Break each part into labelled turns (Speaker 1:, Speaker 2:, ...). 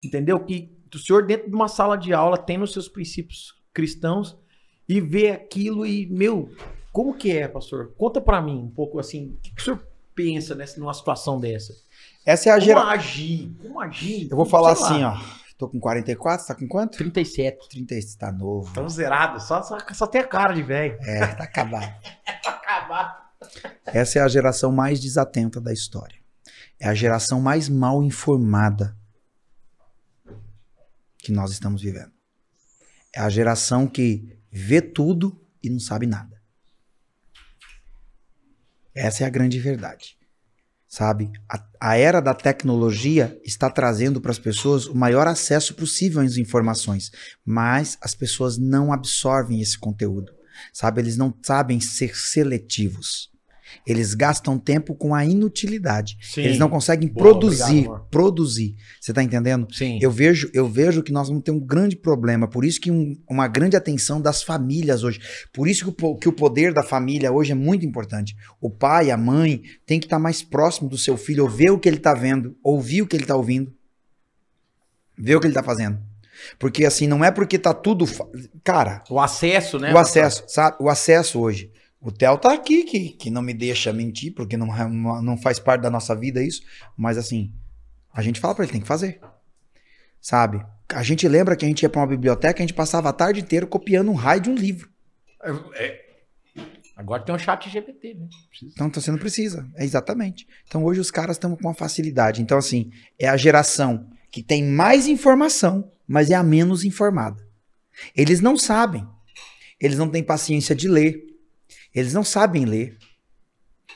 Speaker 1: entendeu? Que o senhor dentro de uma sala de aula tem os seus princípios cristãos e vê aquilo e, meu, como que é, pastor? Conta pra mim um pouco assim, o que o senhor pensa numa situação dessa?
Speaker 2: Essa é a
Speaker 1: Como
Speaker 2: geração.
Speaker 1: agir? Como agir?
Speaker 2: Eu vou falar
Speaker 1: Sei lá.
Speaker 2: assim, ó. Tô com 44, tá com quanto?
Speaker 1: 37.
Speaker 2: 30, tá novo.
Speaker 1: Tão zerado, só tem a cara de velho.
Speaker 2: É, tá acabado.
Speaker 1: Tá acabado.
Speaker 2: Essa é a geração mais desatenta da história. É a geração mais mal informada que nós estamos vivendo. É a geração que vê tudo e não sabe nada. Essa é a grande verdade. Sabe? A era da tecnologia está trazendo para as pessoas o maior acesso possível às informações, mas as pessoas não absorvem esse conteúdo. Sabe? Eles não sabem ser seletivos. Eles gastam tempo com a inutilidade.
Speaker 1: Sim.
Speaker 2: Eles não conseguem
Speaker 1: Boa,
Speaker 2: produzir.
Speaker 1: obrigado, amor.
Speaker 2: Produzir. Você está entendendo?
Speaker 1: Sim.
Speaker 2: Eu vejo que nós vamos ter um grande problema. Por isso que uma grande atenção das famílias hoje. Por isso que o poder da família hoje é muito importante. O pai, a mãe, tem que estar mais próximo do seu filho, ou ver o que ele está vendo, ouvir o que ele está ouvindo, ver o que ele está fazendo. Porque assim, não é porque tá tudo... Cara...
Speaker 1: O acesso, né?
Speaker 2: O acesso, sabe? O acesso hoje. O Theo tá aqui, que não me deixa mentir, porque não faz parte da nossa vida isso. Mas assim, a gente fala pra ele, tem que fazer. Sabe? A gente lembra que a gente ia pra uma biblioteca, a gente passava a tarde inteira copiando um raio de um livro.
Speaker 1: Agora tem um chat GPT, né?
Speaker 2: Então você não precisa. É exatamente. Então hoje os caras estão com uma facilidade. Então assim, é a geração que tem mais informação, mas é a menos informada. Eles não sabem. Eles não têm paciência de ler. Eles não sabem ler,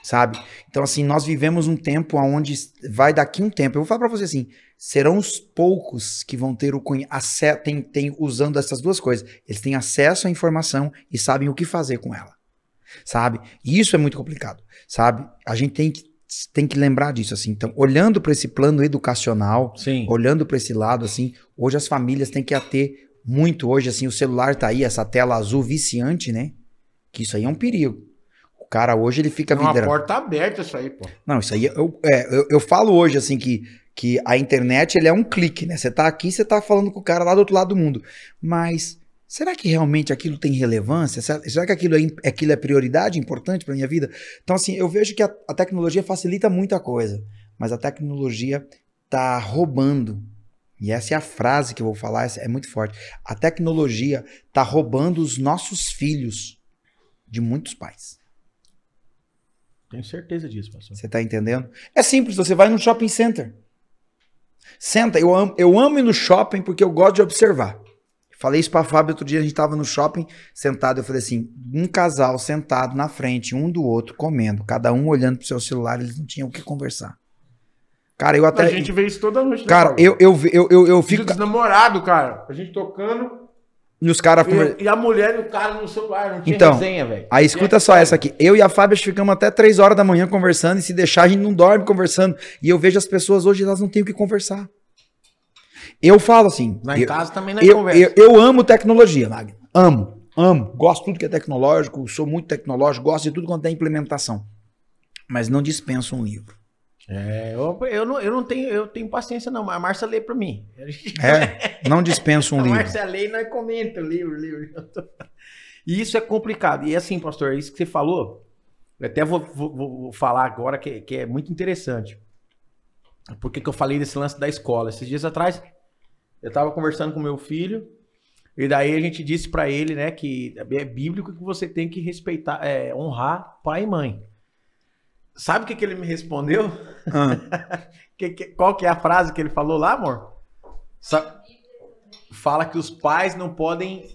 Speaker 2: sabe? Então, assim, nós vivemos um tempo onde vai daqui um tempo. Eu vou falar pra você assim, serão os poucos que vão ter usando essas duas coisas. Eles têm acesso à informação e sabem o que fazer com ela, sabe? E isso é muito complicado, sabe? A gente tem que lembrar disso, assim. Então, olhando para esse plano educacional,
Speaker 1: Sim.
Speaker 2: olhando para esse lado, assim, hoje as famílias têm que ter muito, hoje, assim, o celular tá aí, essa tela azul viciante, né? Que isso aí é um perigo. O cara hoje ele fica
Speaker 1: vidrando.
Speaker 2: vidrando.
Speaker 1: Uma porta aberta isso aí, pô.
Speaker 2: Não, isso aí eu falo hoje assim que a internet ele é um clique, né? Você tá aqui, você tá falando com o cara lá do outro lado do mundo. Mas será que realmente aquilo tem relevância? Será que aquilo é prioridade, importante para minha vida? Então assim, eu vejo que a tecnologia facilita muita coisa, mas a tecnologia tá roubando. E essa é a frase que eu vou falar, é muito forte. A tecnologia tá roubando os nossos filhos de muitos pais.
Speaker 1: Tenho certeza disso, pastor.
Speaker 2: Você tá entendendo? É simples, você vai no shopping center. Senta, eu amo ir no shopping porque eu gosto de observar. Falei isso pra Fábio outro dia, a gente tava no shopping sentado, eu falei assim, um casal sentado na frente, um do outro, comendo, cada um olhando pro seu celular, eles não tinham o que conversar. Cara, eu até...
Speaker 1: A gente vê isso toda noite, né,
Speaker 2: cara,
Speaker 1: Fábio?
Speaker 2: eu fico...
Speaker 1: Dia dos namorados, cara. A gente tocando...
Speaker 2: E os caras...
Speaker 1: E a mulher e o cara no celular, não tinha
Speaker 2: então,
Speaker 1: resenha, velho.
Speaker 2: aí escuta só essa aqui. Eu e a Fábio ficamos até 3 horas da manhã conversando, e se deixar a gente não dorme conversando. E eu vejo as pessoas hoje, elas não têm o que conversar. Eu falo assim...
Speaker 1: Lá em casa também não é conversa.
Speaker 2: Eu amo tecnologia, Magno. Amo. Gosto de tudo que é tecnológico, sou muito tecnológico, gosto de tudo quanto é implementação. Mas não dispenso um livro.
Speaker 1: Eu tenho paciência não, mas a Márcia lê pra mim.
Speaker 2: Não dispenso um livro.
Speaker 1: A Márcia lê e nós comenta o livro. E isso é complicado. E assim, pastor, isso que você falou, eu até vou falar agora que é muito interessante. Por que eu falei desse lance da escola? Esses dias atrás, eu tava conversando com meu filho, e daí a gente disse pra ele, né, que é bíblico que você tem que respeitar, honrar pai e mãe. Sabe o que ele me respondeu? Qual que é a frase que ele falou lá, amor? Fala que os pais não podem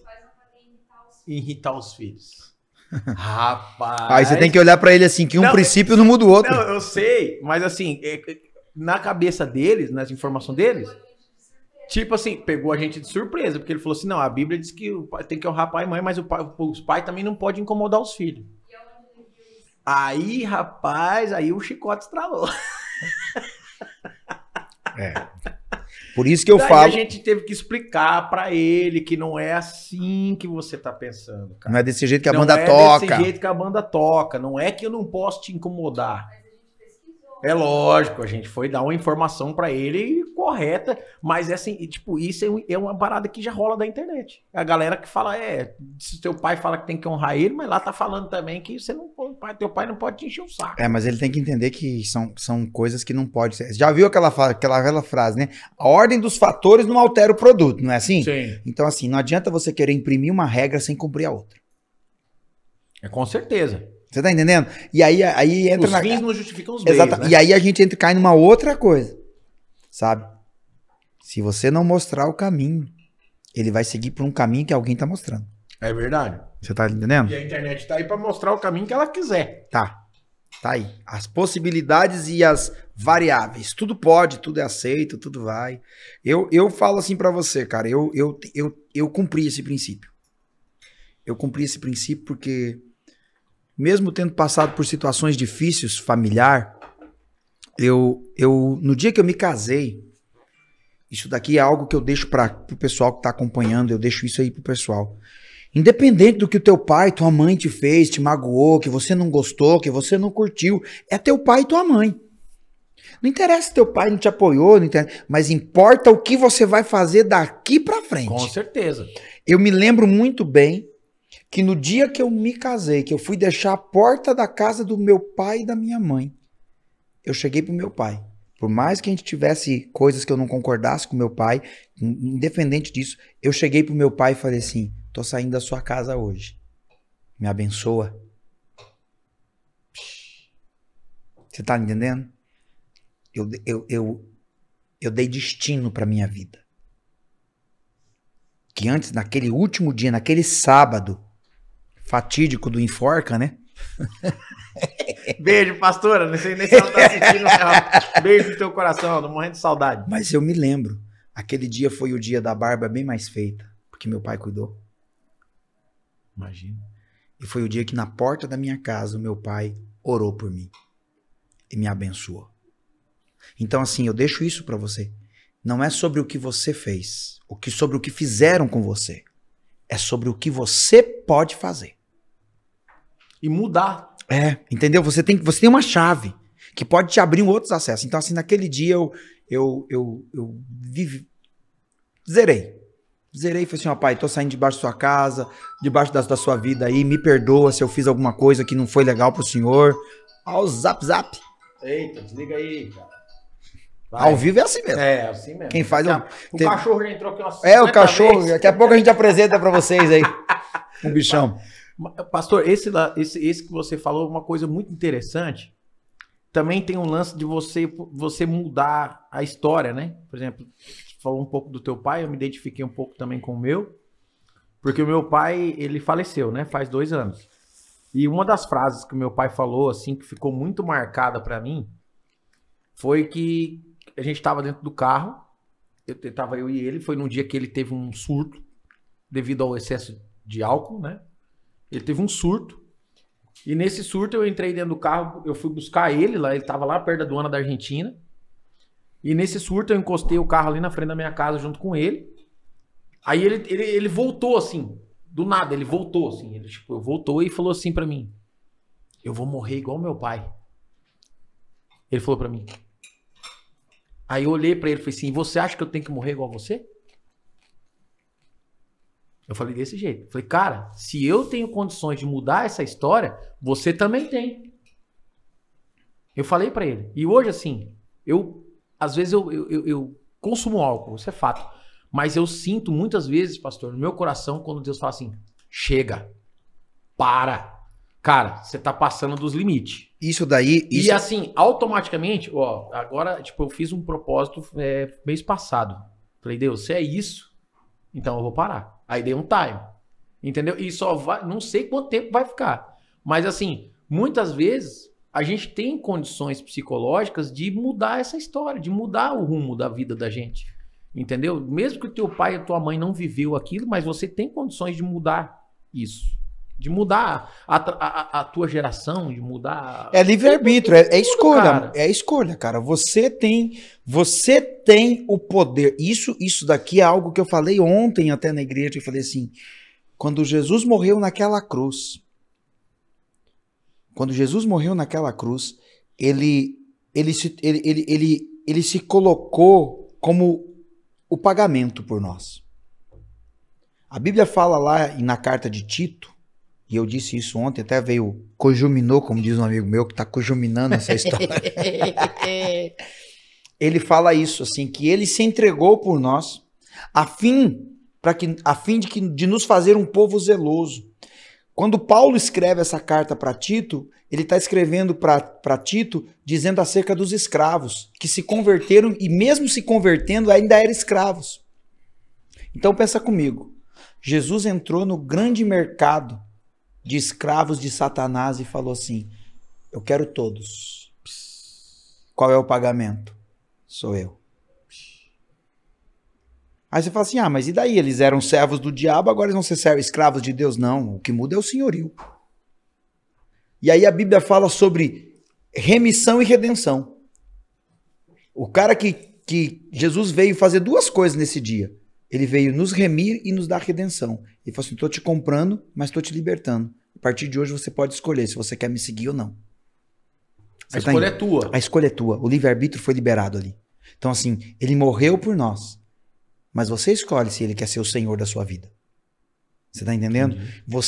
Speaker 1: irritar os filhos. Rapaz.
Speaker 2: Aí você tem que olhar pra ele assim, que um princípio não muda o outro.
Speaker 1: Não, eu sei, mas assim, na cabeça deles, nas informações deles, tipo assim, pegou a gente de surpresa, porque ele falou assim, não, a Bíblia diz que o pai tem que honrar pai e mãe, mas os pais também não podem incomodar os filhos. Aí, rapaz, aí o chicote estralou.
Speaker 2: Por isso que eu
Speaker 1: Daí
Speaker 2: falo...
Speaker 1: a gente teve que explicar pra ele que não é assim que você tá pensando, cara.
Speaker 2: Não é desse jeito que a
Speaker 1: Não
Speaker 2: banda
Speaker 1: é
Speaker 2: toca.
Speaker 1: desse jeito que a banda toca. Não é que eu não posso te incomodar.
Speaker 3: Mas a gente pesquisou
Speaker 1: É lógico, a gente foi dar uma informação pra ele correta, mas é assim, tipo, isso é uma parada que já rola da internet. A galera que fala, se teu pai fala que tem que honrar ele, mas lá tá falando também que você não, teu pai não pode te encher o saco.
Speaker 2: Mas ele tem que entender que são coisas que não pode ser. Já viu aquela frase, né? A ordem dos fatores não altera o produto, não é assim?
Speaker 1: Sim.
Speaker 2: Então, assim, não adianta você querer imprimir uma regra sem cumprir a outra.
Speaker 1: É com certeza.
Speaker 2: Você tá entendendo? E aí entra
Speaker 1: os fins não justificam os meios, né?
Speaker 2: E aí a gente cai numa outra coisa, sabe? Se você não mostrar o caminho, ele vai seguir por um caminho que alguém tá mostrando.
Speaker 1: É verdade.
Speaker 2: Você tá entendendo?
Speaker 1: E a internet tá aí pra mostrar o caminho que ela quiser.
Speaker 2: Tá aí. As possibilidades e as variáveis. Tudo pode, tudo é aceito, tudo vai. Eu falo assim pra você, cara, eu cumpri esse princípio. Eu cumpri esse princípio porque mesmo tendo passado por situações difíceis, familiar, no dia que eu me casei, isso daqui é algo que eu deixo pro pessoal que tá acompanhando, eu deixo isso aí pro pessoal. Independente do que o teu pai, tua mãe te fez, te magoou, que você não gostou, que você não curtiu, é teu pai e tua mãe. Não interessa se teu pai não te apoiou, não interessa, mas importa o que você vai fazer daqui pra frente.
Speaker 1: Com certeza.
Speaker 2: Eu me lembro muito bem que no dia que eu me casei, que eu fui deixar a porta da casa do meu pai e da minha mãe, eu cheguei pro meu pai. Por mais que a gente tivesse coisas que eu não concordasse com meu pai, independente disso, eu cheguei pro meu pai e falei assim, tô saindo da sua casa hoje. Me abençoa. Você tá entendendo? Eu dei destino pra minha vida. Que antes, naquele último dia, naquele sábado fatídico do Enforca, né?
Speaker 1: Beijo, pastora. Não sei nem se ela tá assistindo. Beijo no teu coração, tô morrendo de saudade.
Speaker 2: Mas eu me lembro. Aquele dia foi o dia da barba bem mais feita, porque meu pai cuidou.
Speaker 1: Imagina.
Speaker 2: E foi o dia que na porta da minha casa o meu pai orou por mim e me abençoou. Então assim, eu deixo isso pra você. Não é sobre o que você fez, sobre o que fizeram com você. É sobre o que você pode fazer.
Speaker 1: E mudar.
Speaker 2: Entendeu? Você tem uma chave que pode te abrir outros acessos. Então, assim, naquele dia eu zerei. Zerei e falei assim, ó, pai, tô saindo debaixo da sua casa, debaixo da sua vida aí, me perdoa se eu fiz alguma coisa que não foi legal pro senhor. Ó, o zap.
Speaker 1: Eita, desliga aí, cara.
Speaker 2: Vai. Ao vivo é assim mesmo.
Speaker 1: É, assim mesmo.
Speaker 2: Quem faz
Speaker 1: o cachorro já entrou aqui umas
Speaker 2: o cachorro. Vezes. Daqui a pouco a gente apresenta pra vocês aí. Um bichão.
Speaker 1: Pastor, esse que você falou é uma coisa muito interessante. Também tem um lance de você mudar a história, né? Por exemplo, você falou um pouco do teu pai, eu me identifiquei um pouco também com o meu. Porque o meu pai, ele faleceu, né? Faz 2 anos. E uma das frases que o meu pai falou, assim, que ficou muito marcada pra mim, foi que a gente tava dentro do carro, tava eu e ele, foi num dia que ele teve um surto, devido ao excesso de álcool, né? Ele teve um surto, e nesse surto eu entrei dentro do carro, eu fui buscar ele lá, ele tava lá perto da aduana da Argentina, e nesse surto eu encostei o carro ali na frente da minha casa junto com ele, aí ele voltou assim, do nada, ele voltou assim, ele voltou e falou assim pra mim, eu vou morrer igual meu pai. Ele falou pra mim. Aí eu olhei pra ele e falei assim, você acha que eu tenho que morrer igual você? Eu falei desse jeito. Falei, cara, se eu tenho condições de mudar essa história, você também tem. Eu falei pra ele. E hoje, assim, às vezes eu consumo álcool, isso é fato. Mas eu sinto muitas vezes, pastor, no meu coração, quando Deus fala assim, chega, para. Cara, você tá passando dos limites.
Speaker 2: Isso daí...
Speaker 1: E assim, automaticamente, ó, agora, tipo, eu fiz um propósito mês passado. Falei, Deus, se é isso, então eu vou parar. Aí dei um time, entendeu? E só vai, não sei quanto tempo vai ficar. Mas assim, muitas vezes a gente tem condições psicológicas de mudar essa história, de mudar o rumo da vida da gente, entendeu? Mesmo que o teu pai e a tua mãe não viveu aquilo, mas você tem condições de mudar isso. De mudar a tua geração, de mudar...
Speaker 2: É livre-arbítrio, é escolha.
Speaker 1: Cara.
Speaker 2: É escolha, cara. Você tem o poder. Isso daqui é algo que eu falei ontem até na igreja. Eu falei assim, quando Jesus morreu naquela cruz, ele ele se colocou como o pagamento por nós. A Bíblia fala lá na carta de Tito, e eu disse isso ontem, até veio, cojuminou, como diz um amigo meu, que está cojuminando essa história. Ele fala isso, assim, que ele se entregou por nós, a fim de nos fazer um povo zeloso. Quando Paulo escreve essa carta para Tito, ele está escrevendo para Tito dizendo acerca dos escravos, que se converteram e mesmo se convertendo ainda eram escravos. Então pensa comigo, Jesus entrou no grande mercado de escravos de Satanás e falou assim, eu quero todos. Qual é o pagamento? Sou eu. Aí você fala assim, mas e daí? Eles eram servos do diabo, agora eles vão ser escravos de Deus? Não, o que muda é o senhorio. E aí a Bíblia fala sobre remissão e redenção. O cara que Jesus veio fazer duas coisas nesse dia. Ele veio nos remir e nos dar redenção. Ele falou assim, estou te comprando, mas estou te libertando. A partir de hoje você pode escolher se você quer me seguir ou não.
Speaker 1: A escolha é tua.
Speaker 2: A escolha é tua. O livre-arbítrio foi liberado ali. Então assim, ele morreu por nós. Mas você escolhe se ele quer ser o Senhor da sua vida. Você está entendendo? Você